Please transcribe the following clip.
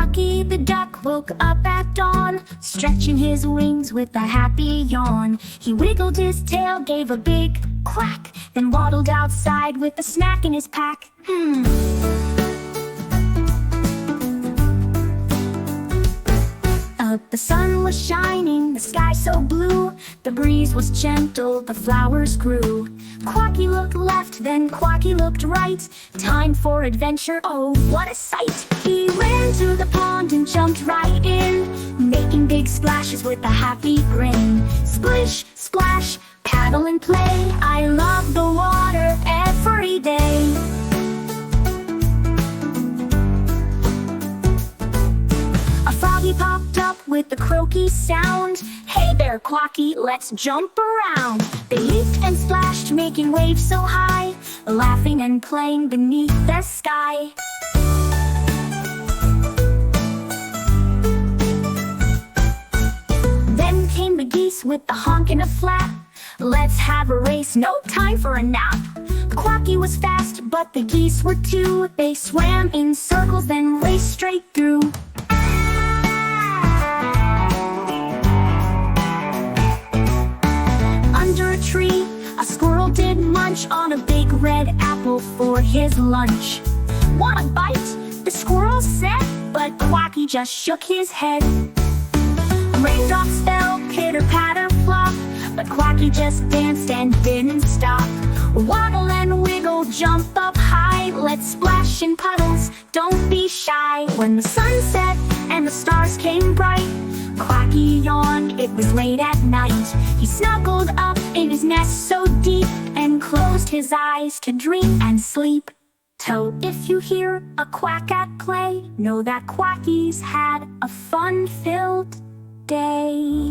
Quacky the duck woke up at dawn, stretching his wings with a happy yawn. He wiggled his tail, gave a big quack, then waddled outside with a snack in his pack. The sun was shining, the sky so blue, the breeze was gentle, the flowers grew. Quacky looked left, then Quacky looked right. Time for adventure, oh what a sight! He ran to the pond and jumped right in, making big splashes with a happy grin. Splish, splash, paddle and play, I love the water every day. A froggy popped up with a croaky sound. Hey there, Quacky, let's jump around. They leaped and splashed, making waves so high, laughing and playing beneath the sky. Then came the geese with the honk and a flap. Let's have a race, no time for a nap. Quacky was fast, but the geese were too. They swam in circles, then raced straight through. Under a tree, a squirrel did munch on a big red apple for his lunch. Want a bite? The squirrel said, but Quacky just shook his head. Raindrops fell, pitter-patter, flop, but Quacky just danced and didn't stop. Waddle and wiggle, jump up high, let's splash in puddles, don't be shy. When the sun set and the stars came bright, Quacky yawned, it was late at night. He snuggled up in his nest so deep, and closed his eyes to dream and sleep. So if you hear a quack at play, know that Quacky's had a fun-filled day.